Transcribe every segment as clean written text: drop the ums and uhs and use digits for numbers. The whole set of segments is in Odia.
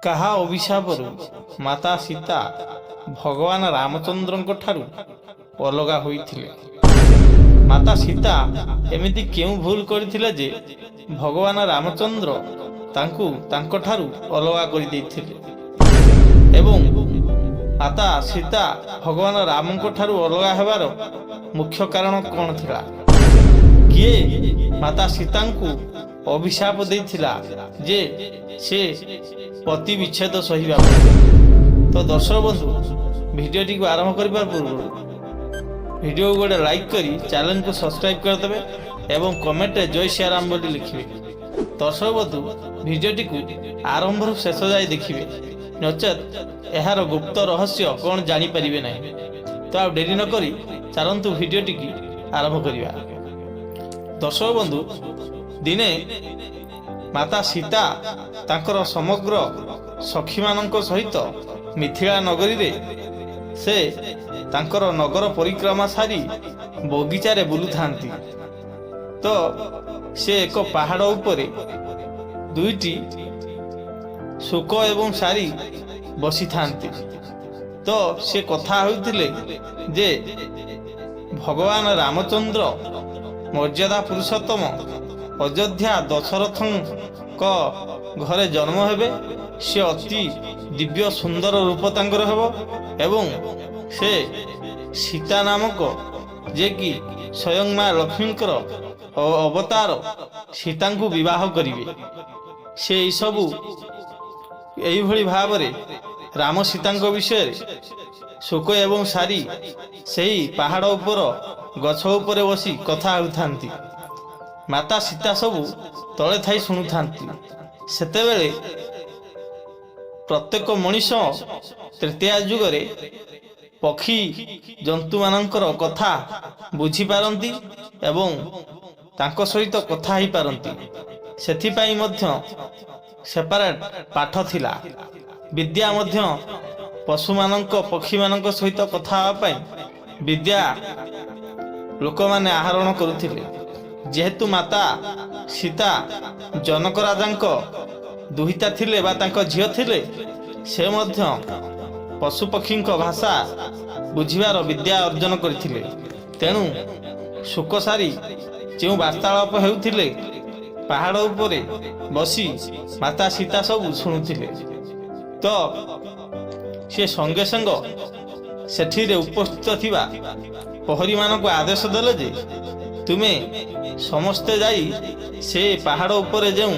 କାହା ଅଭିଶାପରୁ ମାତା ସୀତା ଭଗବାନ ରାମଚନ୍ଦ୍ରଙ୍କ ଠାରୁ ଅଲଗା ହୋଇଥିଲେ? ମାତା ସୀତା ଏମିତି କେଉଁ ଭୁଲ କରିଥିଲେ ଯେ ଭଗବାନ ରାମଚନ୍ଦ୍ର ତାଙ୍କୁ ତାଙ୍କଠାରୁ ଅଲଗା କରିଦେଇଥିଲେ? ଏବଂ ମାତା ସୀତା ଭଗବାନ ରାମଙ୍କ ଠାରୁ ଅଲଗା ହେବାର ମୁଖ୍ୟ କାରଣ କ'ଣ ଥିଲା? କିଏ ମାତା ସୀତାଙ୍କୁ ଅଭିଶାପ ଦେଇଥିଲା ଯେ ସେ ପତି ବିଚ୍ଛେଦ ସହିବା? ତ ଦର୍ଶକ ବନ୍ଧୁ, ଭିଡ଼ିଓଟିକୁ ଆରମ୍ଭ କରିବା ପୂର୍ବରୁ ଭିଡ଼ିଓକୁ ଗୋଟେ ଲାଇକ୍ କରି ଚ୍ୟାନେଲକୁ ସବସ୍କ୍ରାଇବ୍ କରିଦେବେ ଏବଂ କମେଣ୍ଟରେ ଜୟ ଶ୍ରୀରାମ ବୋଲି ଲେଖିବେ। ଦର୍ଶକ ବନ୍ଧୁ, ଭିଡ଼ିଓଟିକୁ ଆରମ୍ଭରୁ ଶେଷ ଯାଏ ଦେଖିବେ, ନଚେତ୍ ଏହାର ଗୁପ୍ତ ରହସ୍ୟ କ'ଣ ଜାଣିପାରିବେ ନାହିଁ। ତ ଆଉ ଡେରି ନକରି ଚାଲନ୍ତୁ ଭିଡ଼ିଓଟିକୁ ଆରମ୍ଭ କରିବା। ଦର୍ଶକ ବନ୍ଧୁ, ଦିନେ ମାତା ସୀତା ତାଙ୍କର ସମଗ୍ର ସଖୀମାନଙ୍କ ସହିତ ମିଥିଳା ନଗରୀରେ ସେ ତାଙ୍କର ନଗର ପରିକ୍ରମା ସାରି ବଗିଚାରେ ବୁଲୁଥାନ୍ତି। ତ ସେ ଏକ ପାହାଡ଼ ଉପରେ ଦୁଇଟି ଶୁକ ଏବଂ ସାରି ବସିଥାନ୍ତି। ତ ସେ କଥା ହେଉଥିଲେ ଯେ ଭଗବାନ ରାମଚନ୍ଦ୍ର ମର୍ଯ୍ୟାଦା ପୁରୁଷୋତ୍ତମ ଅଯୋଧ୍ୟା ଦଶରଥଙ୍କ ଘରେ ଜନ୍ମ ହେବେ। ସେ ଅତି ଦିବ୍ୟ ସୁନ୍ଦର ରୂପ ତାଙ୍କର ହେବ ଏବଂ ସେ ସୀତା ନାମକ ଯେ କି ସ୍ୱୟଂ ମା ଲକ୍ଷ୍ମୀଙ୍କର ଅବତାର ସୀତାଙ୍କୁ ବିବାହ କରିବେ। ସେ ଏସବୁ ଏଇଭଳି ଭାବରେ ରାମ ସୀତାଙ୍କ ବିଷୟରେ ଶୁକ ଏବଂ ସାରି ସେହି ପାହାଡ଼ ଉପର ଗଛ ଉପରେ ବସି କଥା ହେଉଥାନ୍ତି। ମାତା ସୀତା ସବୁ ତଳେ ଥାଇ ଶୁଣୁଥାନ୍ତି। ସେତେବେଳେ ପ୍ରତ୍ୟେକ ମଣିଷ ତ୍ରେତୟା ଯୁଗରେ ପକ୍ଷୀ ଜନ୍ତୁମାନଙ୍କର କଥା ବୁଝିପାରନ୍ତି ଏବଂ ତାଙ୍କ ସହିତ କଥା ହେଇପାରନ୍ତି। ସେଥିପାଇଁ ମଧ୍ୟ ସେପାରେଟ୍ ପାଠ ଥିଲା। ବିଦ୍ୟା ମଧ୍ୟ ପଶୁମାନଙ୍କ ପକ୍ଷୀମାନଙ୍କ ସହିତ କଥା ହେବା ପାଇଁ ବିଦ୍ୟା ଲୋକମାନେ ଆହରଣ କରୁଥିଲେ। ଯେହେତୁ ମାତା ସୀତା ଜନକ ରାଜାଙ୍କ ଦୁହିତା ଥିଲେ ବା ତାଙ୍କ ଝିଅ ଥିଲେ, ସେ ମଧ୍ୟ ପଶୁପକ୍ଷୀଙ୍କ ଭାଷା ବୁଝିବାର ବିଦ୍ୟା ଅର୍ଜନ କରିଥିଲେ। ତେଣୁ ଶୁକ ସାରି ଯେଉଁ ବାର୍ତ୍ତାଳାପ ହେଉଥିଲେ ପାହାଡ଼ ଉପରେ ବସି ମାତା ସୀତା ସବୁ ଶୁଣୁଥିଲେ। ତ ସେ ସଙ୍ଗେ ସଙ୍ଗ ସେଠିରେ ଉପସ୍ଥିତ ଥିବା ପ୍ରହରୀମାନଙ୍କୁ ଆଦେଶ ଦେଲେ ଯେ ତୁମେ ସମସ୍ତେ ଯାଇ ସେ ପାହାଡ଼ ଉପରେ ଯେଉଁ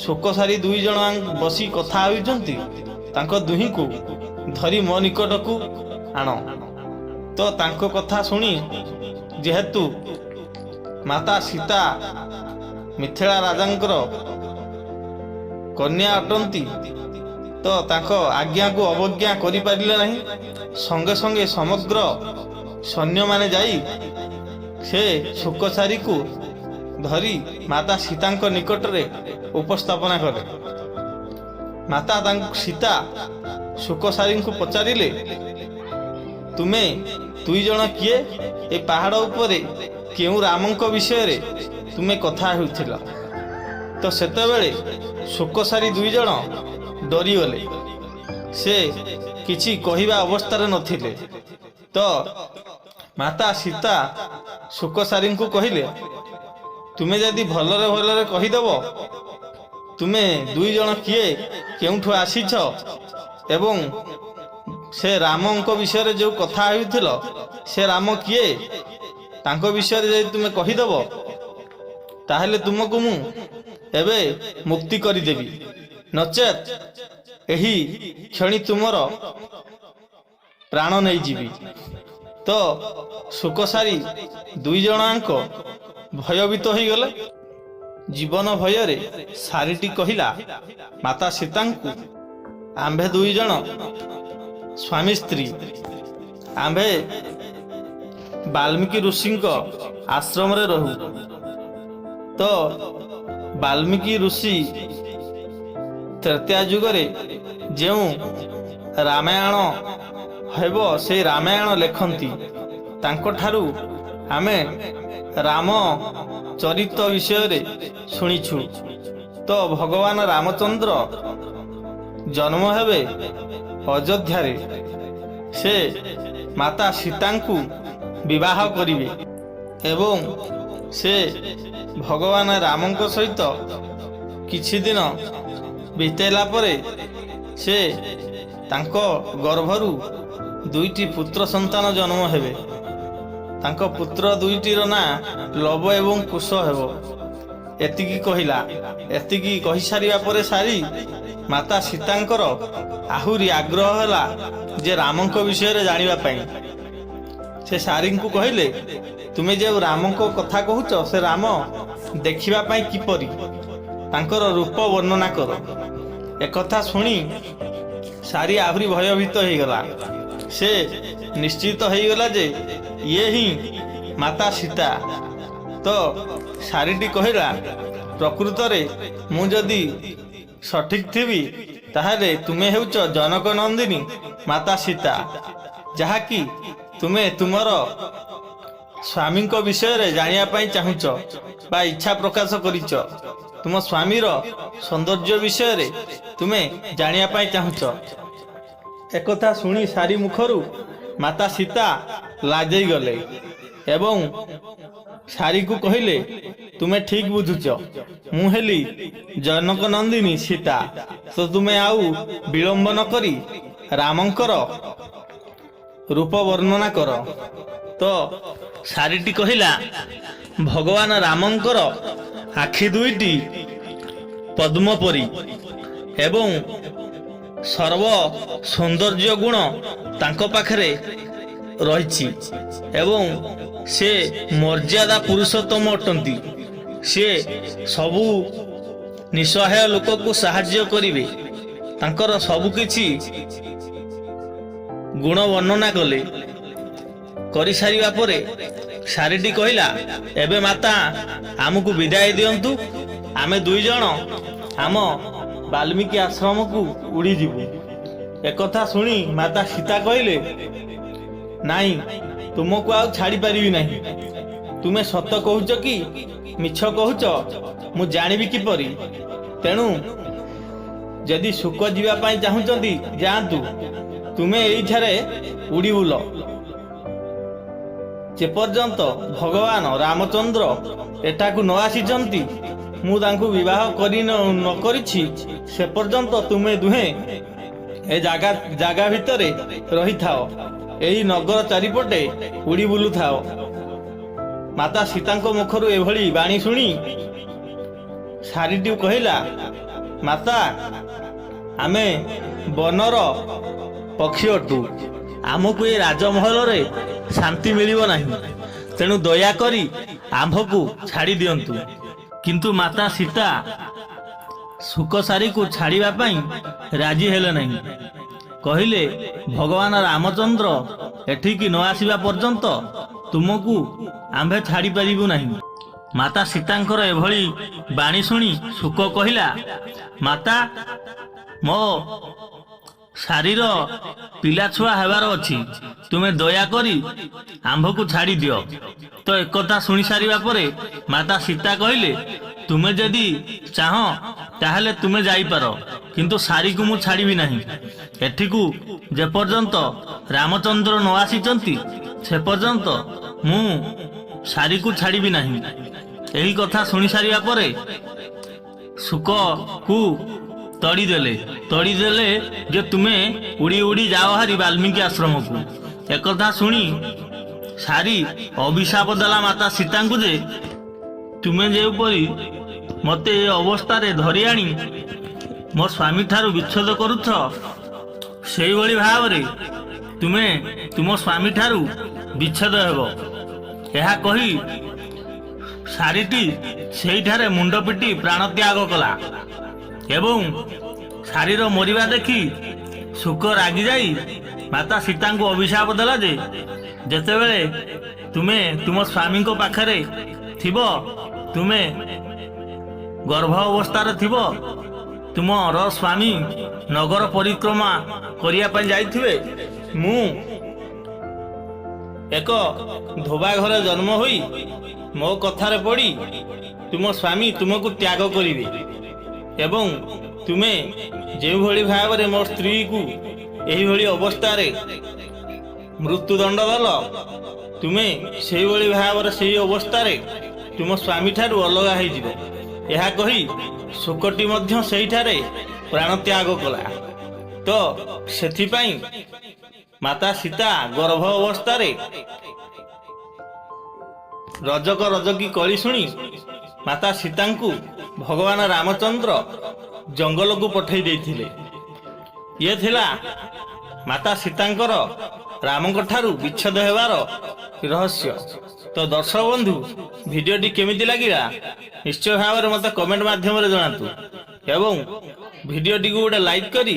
ଶୋକ ସାରି ଦୁଇ ଜଣ ବସି କଥା ହେଉଛନ୍ତି ତାଙ୍କ ଦୁହିଁଙ୍କୁ ଧରି ମୋ ନିକଟକୁ ଆଣ। ତ ତାଙ୍କ କଥା ଶୁଣି ଯେହେତୁ ମାତା ସୀତା ମିଥିଳା ରାଜାଙ୍କର କନ୍ୟା ଅଟନ୍ତି, ତ ତାଙ୍କ ଆଜ୍ଞାକୁ ଅବଜ୍ଞା କରିପାରିଲେ ନାହିଁ। ସଙ୍ଗେ ସଙ୍ଗେ ସମଗ୍ର ସୈନ୍ୟମାନେ ଯାଇ ସେ ଶୁକସାରୀକୁ ଧରି ମାତା ସୀତାଙ୍କ ନିକଟରେ ଉପସ୍ଥାପନା କଲେ। ମାତା ସୀତା ଶୁକସାରୀଙ୍କୁ ପଚାରିଲେ, ତୁମେ ଦୁଇ ଜଣ କିଏ? ଏ ପାହାଡ଼ ଉପରେ କେଉଁ ରାମଙ୍କ ବିଷୟରେ ତୁମେ କଥା ହେଉଥିଲ? ତ ସେତେବେଳେ ଶୁକସାରୀ ଦୁଇ ଜଣ ଡରିଗଲେ। ସେ କିଛି କହିବା ଅବସ୍ଥାରେ ନଥିଲେ। ତ ମାତା ସୀତା ଶୁକସାରୀଙ୍କୁ କହିଲେ, ତୁମେ ଯଦି ଭଲରେ ଭଲରେ କହିଦେବ ତୁମେ ଦୁଇ ଜଣ କିଏ, କେଉଁଠୁ ଆସିଛ ଏବଂ ସେ ରାମଙ୍କ ବିଷୟରେ ଯେଉଁ କଥା ହେଉଥିଲ ସେ ରାମ କିଏ, ତାଙ୍କ ବିଷୟରେ ଯଦି ତୁମେ କହିଦେବ ତାହେଲେ ତୁମକୁ ମୁଁ ଏବେ ମୁକ୍ତି କରିଦେବି, ନଚେତ୍ ଏହି କ୍ଷଣି ତୁମର ପ୍ରାଣ ନେଇଯିବି। ତ ଶୁକସାରୀ ଦୁଇ ଜଣଙ୍କ ଭୟଭୀତ ହୋଇଗଲେ। ଜୀବନ ଭୟରେ ସାରିଟି କହିଲା ମାତା ସୀତାଙ୍କୁ, ଆମ୍ଭେ ଦୁଇ ଜଣ ସ୍ୱାମୀ ସ୍ତ୍ରୀ, ଆମ୍ଭେ ବାଲ୍ମୀକି ଋଷିଙ୍କ ଆଶ୍ରମରେ ରହୁ। ତ ବାଲ୍ମୀକି ଋଷି ତ୍ରେତୟା ଯୁଗରେ ଯେଉଁ ରାମାୟଣ ହେବ ସେ ରାମାୟଣ ଲେଖନ୍ତି। ତାଙ୍କଠାରୁ ଆମେ ରାମ ଚରିତ୍ର ବିଷୟରେ ଶୁଣିଛୁ। ତ ଭଗବାନ ରାମଚନ୍ଦ୍ର ଜନ୍ମ ହେବେ ଅଯୋଧ୍ୟାରେ ସେ ମାତା ସୀତାଙ୍କୁ ବିବାହ କରିବେ ଏବଂ ସେ ଭଗବାନ ରାମଙ୍କ ସହିତ କିଛି ଦିନ ବିତେଇଲା ପରେ ସେ ତାଙ୍କ ଗର୍ଭରୁ ଦୁଇଟି ପୁତ୍ର ସନ୍ତାନ ଜନ୍ମ ହେବେ। ତାଙ୍କ ପୁତ୍ର ଦୁଇଟିର ନାଁ ଲବ ଏବଂ କୁଶ ହେବ। ଏତିକି କହିଲା। ଏତିକି କହିସାରିବା ପରେ ସାରି ମାତା ସୀତାଙ୍କର ଆହୁରି ଆଗ୍ରହ ହେଲା ଯେ ରାମଙ୍କ ବିଷୟରେ ଜାଣିବା ପାଇଁ। ସେ ସାରିଙ୍କୁ କହିଲେ, ତୁମେ ଯେଉଁ ରାମଙ୍କ କଥା କହୁଛ ସେ ରାମ ଦେଖିବା ପାଇଁ କିପରି, ତାଙ୍କର ରୂପ ବର୍ଣ୍ଣନା କର। ଏକଥା ଶୁଣି ସାରି ଆହୁରି ଭୟଭୀତ ହେଇଗଲା। ସେ ନିଶ୍ଚିତ ହେଇଗଲା ଯେ ଇଏ ହିଁ ମାତା ସୀତା। ତ ସାରିଟି କହିଲା, ପ୍ରକୃତରେ ମୁଁ ଯଦି ସଠିକ୍ ଥିବି ତାହେଲେ ତୁମେ ହେଉଛ ଜନକ ନନ୍ଦିନୀ ମାତା ସୀତା, ଯାହାକି ତୁମେ ତୁମର ସ୍ୱାମୀଙ୍କ ବିଷୟରେ ଜାଣିବା ପାଇଁ ଚାହୁଁଛ ବା ଇଚ୍ଛା ପ୍ରକାଶ କରିଛ। ତୁମ ସ୍ୱାମୀର ସୌନ୍ଦର୍ଯ୍ୟ ବିଷୟରେ ତୁମେ ଜାଣିବା ପାଇଁ ଚାହୁଁଛ। ଏକଥା ଶୁଣି ସାରି ମୁଖରୁ ମାତା ସୀତା ଲାଜେଇ ଗଲେ ଏବଂ ସାରିକୁ କହିଲେ, ତୁମେ ଠିକ୍ ବୁଝୁଛ, ମୁଁ ହେଲି ଜନକ ନନ୍ଦିନୀ ସୀତା। ତ ତୁମେ ଆଉ ବିଳମ୍ବ ନ କରି ରାମଙ୍କର ରୂପ ବର୍ଣ୍ଣନା କର। ତ ସାରିଟି କହିଲା, ଭଗବାନ ରାମଙ୍କର ଆଖି ଦୁଇଟି ପଦ୍ମ ପରି ଏବଂ ସର୍ବ ସୌନ୍ଦର୍ଯ୍ୟ ଗୁଣ ତାଙ୍କ ପାଖରେ ରହିଛି ଏବଂ ସେ ମର୍ଯ୍ୟାଦା ପୁରୁଷୋତ୍ତମ ଅଟନ୍ତି। ସେ ସବୁ ନିଃସହାୟ ଲୋକକୁ ସାହାଯ୍ୟ କରିବେ। ତାଙ୍କର ସବୁକିଛି ଗୁଣ ବର୍ଣ୍ଣନା କଲେ। କରିସାରିବା ପରେ ସାରିଟି କହିଲା, ଏବେ ମାତା ଆମକୁ ବିଦାୟ ଦିଅନ୍ତୁ, ଆମେ ଦୁଇ ଜଣ ଆମ ବାଲ୍ମୀକି ଆଶ୍ରମକୁ ଉଡ଼ିଯିବୁ। ଏକଥା ଶୁଣି ମାତା ସୀତା କହିଲେ, ନାଇଁ, ତୁମକୁ ଆଉ ଛାଡ଼ିପାରିବି ନାହିଁ। ତୁମେ ସତ କହୁଛ କି ମିଛ କହୁଛ ମୁଁ ଜାଣିବି କିପରି? ତେଣୁ ଯଦି ଶୁକ ଯିବା ପାଇଁ ଚାହୁଁଛନ୍ତି ଯାଆନ୍ତୁ, ତୁମେ ଏଇଠାରେ ଉଡ଼ି ବୁଲ। ଯେପର୍ଯ୍ୟନ୍ତ ଭଗବାନ ରାମଚନ୍ଦ୍ର ଏଠାକୁ ନ ଆସିଛନ୍ତି, ମୁଁ ତାଙ୍କୁ ବିବାହ ନ କରିଛି, ସେ ପର୍ଯ୍ୟନ୍ତ ତୁମେ ଦୁହେଁ ଏ ଜାଗା ଭିତରେ ରହିଥାଅ, ଏହି ନଗର ଚାରିପଟେ ଉଡ଼ି ବୁଲୁଥାଅ। ମାତା ସୀତାଙ୍କ ମୁଖରୁ ଏଭଳି ବାଣୀ ଶୁଣି ସାରିଟି କହିଲା, ମାତା, ଆମେ ବନର ପକ୍ଷୀ ଅଟୁ, ଆମକୁ ଏ ରାଜମହଲରେ ଶାନ୍ତି ମିଳିବ ନାହିଁ, ତେଣୁ ଦୟାକରି ଆମ୍ଭକୁ ଛାଡ଼ି ଦିଅନ୍ତୁ। କିନ୍ତୁ ମାତା ସୀତା ଶୁକସାରିକୁ ଛାଡ଼ିବା ପାଇଁ ରାଜି ହେଲେ ନାହିଁ। କହିଲେ, ଭଗବାନ ରାମଚନ୍ଦ୍ର ଏଠିକି ନ ଆସିବା ପର୍ଯ୍ୟନ୍ତ ତୁମକୁ ଆମ୍ଭେ ଛାଡ଼ିପାରିବୁ ନାହିଁ। ମାତା ସୀତାଙ୍କର ଏଭଳି ବାଣୀ ଶୁଣି ଶୁକ କହିଲା, ମାତା, ମୋ ସାରିର ପିଲାଛୁଆ ହେବାର ଅଛି, ତୁମେ ଦୟାକରି ଆମ୍ଭକୁ ଛାଡ଼ି ଦିଅ। ତ ଏକଥା ଶୁଣି ସାରିବା ପରେ ମାତା ସୀତା କହିଲେ, ତୁମେ ଯଦି ଚାହଁ ତାହେଲେ ତୁମେ ଯାଇପାର, କିନ୍ତୁ ସାରିକୁ ମୁଁ ଛାଡ଼ିବି ନାହିଁ। ଏଠିକୁ ଯେପର୍ଯ୍ୟନ୍ତ ରାମଚନ୍ଦ୍ର ନ ଆସିଛନ୍ତି ସେ ପର୍ଯ୍ୟନ୍ତ ମୁଁ ସାରିକୁ ଛାଡ଼ିବି ନାହିଁ। ଏହି କଥା ଶୁଣି ସାରିବା ପରେ ଶୁକକୁ ତଡ଼ିଦେଲେ ଯେ ତୁମେ ଉଡ଼ି ଉଡ଼ି ଯାଅ ହାରି ବାଲ୍ମୀକି ଆଶ୍ରମକୁ। ଏକଥା ଶୁଣି ସାରି ଅଭିଶାପ ଦେଲା ମାତା ସୀତାଙ୍କୁ ଯେ, ତୁମେ ଯେପରି ମୋତେ ଏ ଅବସ୍ଥାରେ ଧରି ଆଣି ମୋ ସ୍ୱାମୀ ଠାରୁ ବିଚ୍ଛେଦ କରୁଛ, ସେଇଭଳି ଭାବରେ ତୁମେ ତୁମ ସ୍ୱାମୀ ଠାରୁ ବିଚ୍ଛେଦ ହେବ। ଏହା କହି ସାରିଟି ସେଇଠାରେ ମୁଣ୍ଡ ପିଟି ପ୍ରାଣ ତ୍ୟାଗ କଲା ଏବଂ ସାରିର ମରିବା ଦେଖି ଶୁକ ରାଗି ଯାଇ ମାତା ସୀତାଙ୍କୁ ଅଭିଶାପ ଦେଲା ଯେ, ଯେତେବେଳେ ତୁମେ ତୁମ ସ୍ୱାମୀଙ୍କ ପାଖରେ ଥିବ, ତୁମେ ଗର୍ଭ ଅବସ୍ଥାରେ ଥିବ, ତୁମର ସ୍ୱାମୀ ନଗର ପରିକ୍ରମା କରିବା ପାଇଁ ଯାଇଥିବେ, ମୁଁ ଏକ ଧୋବା ଘରେ ଜନ୍ମ ହୋଇ ମୋ କଥାରେ ପଡ଼ି ତୁମ ସ୍ୱାମୀ ତୁମକୁ ତ୍ୟାଗ କରିବେ ଏବଂ ତୁମେ ଯେଉଁଭଳି ଭାବରେ ମୋ ସ୍ତ୍ରୀକୁ ଏହିଭଳି ଅବସ୍ଥାରେ ମୃତ୍ୟୁଦଣ୍ଡ ଦେଲ, ତୁମେ ସେଇଭଳି ଭାବରେ ସେହି ଅବସ୍ଥାରେ ତୁମ ସ୍ୱାମୀଠାରୁ ଅଲଗା ହେଇଯିବ। ଏହା କହି ଶୋକଟି ମଧ୍ୟ ସେହିଠାରେ ପ୍ରାଣତ୍ୟାଗ କଲା। ତ ସେଥିପାଇଁ ମାତା ସୀତା ଗର୍ଭ ଅବସ୍ଥାରେ ରଜକ ରଜକୀ କଳି ଶୁଣି ମାତା ସୀତାଙ୍କୁ ଭଗବାନ ରାମଚନ୍ଦ୍ର ଜଙ୍ଗଲକୁ ପଠାଇ ଦେଇଥିଲେ। ଇଏ ଥିଲା ମାତା ସୀତାଙ୍କର ରାମଙ୍କ ଠାରୁ ବିଚ୍ଛେଦ ହେବାର ରହସ୍ୟ। ତ ଦର୍ଶକ ବନ୍ଧୁ, ଭିଡ଼ିଓଟି କେମିତି ଲାଗିଲା ନିଶ୍ଚୟ ଭାବରେ ମୋତେ କମେଣ୍ଟ ମାଧ୍ୟମରେ ଜଣାନ୍ତୁ ଏବଂ ଭିଡ଼ିଓଟିକୁ ଗୋଟେ ଲାଇକ୍ କରି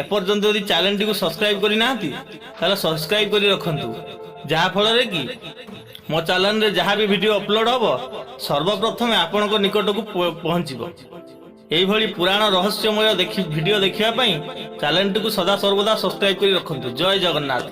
ଏପର୍ଯ୍ୟନ୍ତ ଯଦି ଚ୍ୟାନେଲଟିକୁ ସବସ୍କ୍ରାଇବ୍ କରିନାହାନ୍ତି ତାହେଲେ ସବସ୍କ୍ରାଇବ୍ କରି ରଖନ୍ତୁ, ଯାହାଫଳରେ କି ମୋ ଚ୍ୟାନେଲରେ ଯାହା ବି ଭିଡ଼ିଓ ଅପଲୋଡ଼ ହେବ ସର୍ବପ୍ରଥମେ ଆପଣଙ୍କ ନିକଟକୁ ପହଞ୍ଚିବ। এইভাবে পুরাণ রহস্যময় ভিডিও দেখা চ্যানেলটিকে সদা সর্বদা সবসক্রাইব করে রাখন্তু। জয় জগন্নাথ।